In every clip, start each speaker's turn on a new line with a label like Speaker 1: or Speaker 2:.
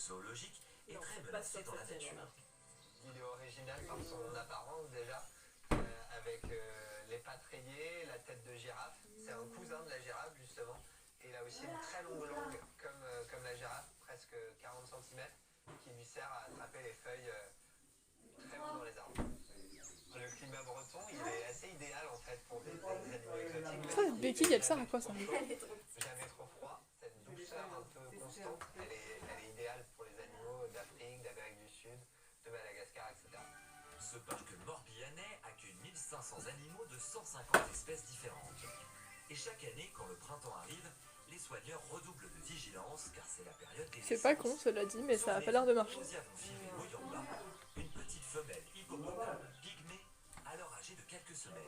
Speaker 1: zoologique est très menacée dans la nature.
Speaker 2: Il est original par son apparence déjà, avec les pattes rayées, la tête de girafe. C'est un cousin de la girafe justement. Et il a aussi une très longue langue comme la girafe, presque 40 cm, qui lui sert à attraper les feuilles très haut dans les arbres. Le climat breton, il est assez idéal en fait pour des animaux exotiques.
Speaker 3: Ça, cette béquille, elle sert à quoi ça?
Speaker 2: Jamais trop froid, cette douceur un peu constante, elle est idéale pour les animaux d'Afrique, d'Amérique du Sud, de Madagascar, etc.
Speaker 1: Ce parc morbihanais accueille 1500 animaux de 150 espèces différentes. Et chaque année, quand le printemps arrive, les soigneurs redoublent de vigilance car c'est la période des
Speaker 3: C'est pas con, cela dit, mais ça a pas l'air de marcher.
Speaker 1: Nous y avons filmé Moyamba, une petite femelle hippopotame pygmée, alors âgée de quelques semaines.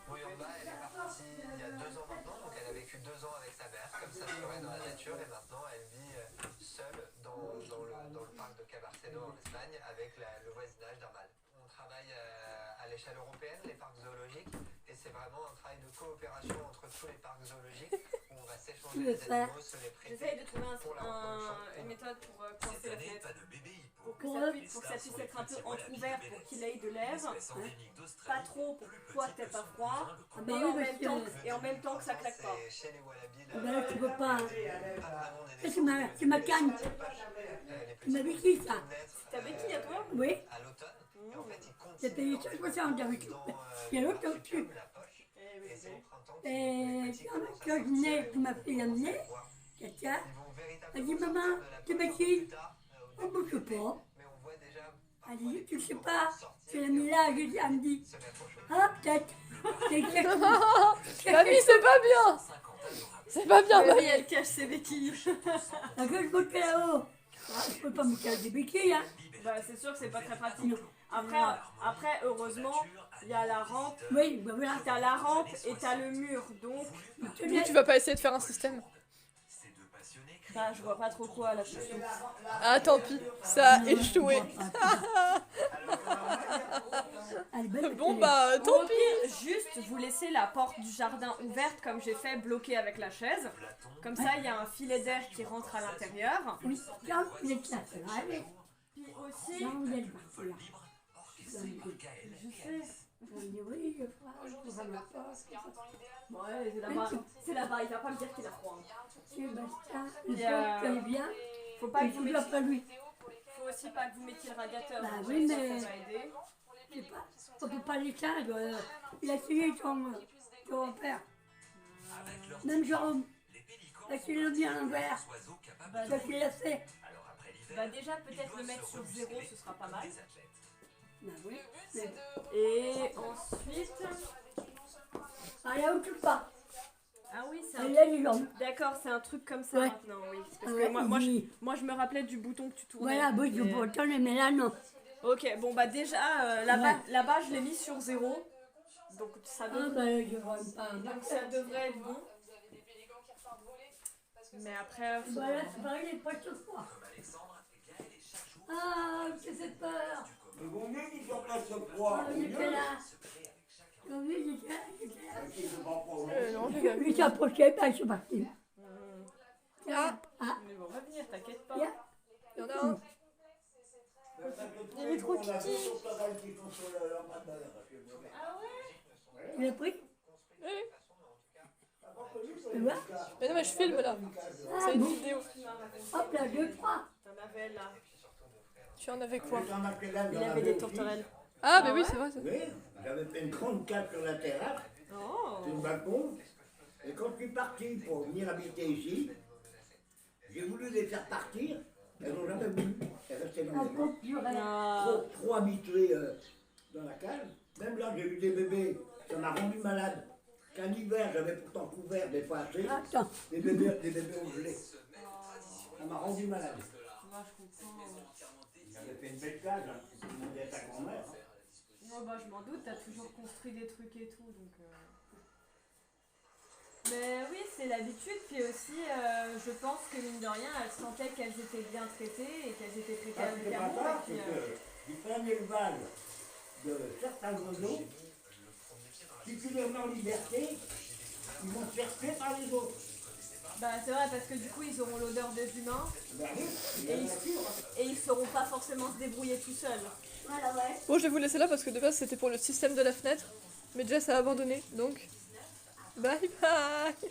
Speaker 2: Moyamba, elle est partie il y a 2 ans maintenant, donc elle a vécu 2 ans avec sa mère, comme ça se ferait dans la nature, et maintenant elle vit seule dans le parc de Cabarceno en Espagne, avec le voisinage d'un mâle. On travaille à l'échelle européenne, les parcs zoologiques, et c'est vraiment un travail de coopération entre tous les parcs zoologiques, où on va s'échanger les animaux, se les prêter.
Speaker 4: J'essaye de trouver
Speaker 2: pour la reproduction.
Speaker 4: une méthode pour
Speaker 1: Cette
Speaker 4: coincer la
Speaker 1: année,
Speaker 4: fenêtre.
Speaker 1: pas de bébé hippo.
Speaker 4: Pour que ça puisse être un peu entrouvert pour qu'il ait de l'air. Pas trop pour que toi t'aies pas froid.
Speaker 5: Mais
Speaker 4: Et en même temps que ça claque pas.
Speaker 2: Chez les wallabies,
Speaker 5: Ben là, tu peux pas. Ça,
Speaker 2: c'est
Speaker 5: c'est ma canne. Tu m'as dit qui, ça?
Speaker 4: Ta béquille à toi?
Speaker 5: Oui.
Speaker 2: à l'automne. Et en fait, ils
Speaker 5: J'ai payé 160 d'habitude. Il y a l'autre au-dessus.
Speaker 2: Et c'est au printemps
Speaker 5: Et quand je venais, tu m'as fait l'amener. Caca. Elle dit, maman, tu m'as qui? On ne bouge pas. Elle dit, tu sais pas. Tu l'as mis là, elle me dit. Ah, peut-être.
Speaker 3: Mamie, c'est pas bien! C'est pas bien,
Speaker 4: Oui,
Speaker 3: mamie!
Speaker 4: elle cache ses béquilles.
Speaker 5: La gueule monte là-haut. Ah, je peux pas me cacher des béquilles, hein.
Speaker 4: Bah c'est sûr que c'est pas très pratique. Après heureusement, il y a la rampe.
Speaker 5: Oui, ben voilà.
Speaker 4: T'as la rampe et t'as le mur, donc
Speaker 3: Ou tu vas pas essayer de faire un système?
Speaker 4: bah, je vois pas trop quoi là dessus.
Speaker 3: Ah, tant pis, ça a échoué.
Speaker 5: Elle est belle,
Speaker 3: Bon
Speaker 5: elle est-
Speaker 3: bah, tant
Speaker 4: Au
Speaker 3: pis.
Speaker 4: pire, juste vous laissez la porte du jardin ouverte comme j'ai fait, bloquée avec la chaise. Comme ça, il y a un filet d'air qui rentre à l'intérieur.
Speaker 5: Oui, quand il est là, ça va aller.
Speaker 4: Puis aussi,
Speaker 5: Là, vous êtes parti, là.
Speaker 4: je sais.
Speaker 5: On dit oui, je crois, je crois pas.
Speaker 4: Ouais, c'est là-bas, il va pas me dire qu'il a froid.
Speaker 5: Sébastien,
Speaker 4: Il
Speaker 5: il
Speaker 4: y a-
Speaker 5: est bien.
Speaker 4: Faut pas que vous
Speaker 5: Il ne pas lui.
Speaker 4: faut aussi pas que vous mettiez le radiateur.
Speaker 5: Bah
Speaker 4: donc
Speaker 5: oui,
Speaker 4: ça,
Speaker 5: mais-
Speaker 4: ça va aider.
Speaker 5: Je sais pas, on peut pas l'éteindre. Il a essayé son père. Même Jérôme. Il a essayé de le bien à l'envers. Ça qu'il a fait.
Speaker 4: Bah déjà peut-être le mettre sur 0, ce sera pas mal.
Speaker 5: Bah oui. Mais...
Speaker 4: Et ensuite,
Speaker 5: Ah, il y a autre pas.
Speaker 4: ah oui, c'est
Speaker 5: Il a les jambes.
Speaker 4: d'accord, c'est un truc comme ça
Speaker 5: Ouais.
Speaker 4: maintenant, oui. Parce
Speaker 5: Ouais,
Speaker 4: que moi,
Speaker 5: il-
Speaker 4: moi je me rappelais du bouton que tu tournais.
Speaker 5: Voilà, oui, je
Speaker 4: mais-
Speaker 5: peux entendre, mais là, non.
Speaker 4: Ok, bon bah déjà là-bas je l'ai mis sur 0. Donc ça,
Speaker 5: Ah,
Speaker 4: devrait...
Speaker 5: bah, je vois pas.
Speaker 4: donc ça devrait être bon. Mais après, faut-
Speaker 5: Voilà, c'est pareil, il est pas ce soir. Ah, j'ai fait peur.
Speaker 6: Il vaut mieux qu'il soit pas ce froid.
Speaker 5: Ah, il était là. Ah oui, il était là.
Speaker 3: Non, j'ai
Speaker 5: Lui s'est approché, bah, je suis parti.
Speaker 3: Ah,
Speaker 4: Mais bon, va venir, t'inquiète pas.
Speaker 5: Bien.
Speaker 3: il y en a un.
Speaker 6: Il est trop kiki.
Speaker 5: Il a pris.
Speaker 3: Oui.
Speaker 5: Tu vois?
Speaker 3: Mais non, mais je filme là.
Speaker 5: Ah,
Speaker 3: C'est une
Speaker 5: bon.
Speaker 3: vidéo.
Speaker 5: Hop là, 2, 3.
Speaker 4: T'en avais là.
Speaker 3: Tu en avais quoi?
Speaker 4: Il avait des tourterelles.
Speaker 3: Ah, bah oui, c'est vrai.
Speaker 6: Oui, j'avais fait une grande cave sur la terrasse,
Speaker 4: Oh.
Speaker 6: sur le balcon. Et quand je suis parti pour venir habiter ici, j'ai voulu les faire partir. Elles n'ont jamais voulu. Elles restaient dans
Speaker 5: Un
Speaker 6: les
Speaker 5: gros purée.
Speaker 6: trop habituées dans la cave. Même là, j'ai eu des bébés, ça m'a rendu malade. Qu'un hiver, j'avais pourtant couvert des fois assez.
Speaker 5: Attends.
Speaker 6: Des bébés au gelé. Ça m'a rendu malade.
Speaker 4: Moi je comprends.
Speaker 6: J'avais fait une belle cage, hein. J'ai demandé à ta grand-mère.
Speaker 4: Moi bah je m'en doute, t'as toujours construit des trucs et tout donc. Mais oui, c'est l'habitude, puis aussi je pense que mine de rien, elles sentaient qu'elles étaient bien traitées et qu'elles étaient traitées
Speaker 6: Parce
Speaker 4: avec
Speaker 6: que
Speaker 4: amour.
Speaker 6: papa,
Speaker 4: Et puis,
Speaker 6: c'est qu'il fait un élevage de certains oiseaux qui, si tu les remets en liberté, ils vont se faire tuer par les autres.
Speaker 4: Bah c'est vrai parce que du coup ils auront l'odeur des humains
Speaker 6: Ben oui,
Speaker 4: et ils sauront pas forcément se débrouiller tout seuls.
Speaker 5: Voilà, ouais.
Speaker 3: Bon, je vais vous laisser là parce que de base c'était pour le système de la fenêtre. Mais Jess a abandonné, donc... Bye bye.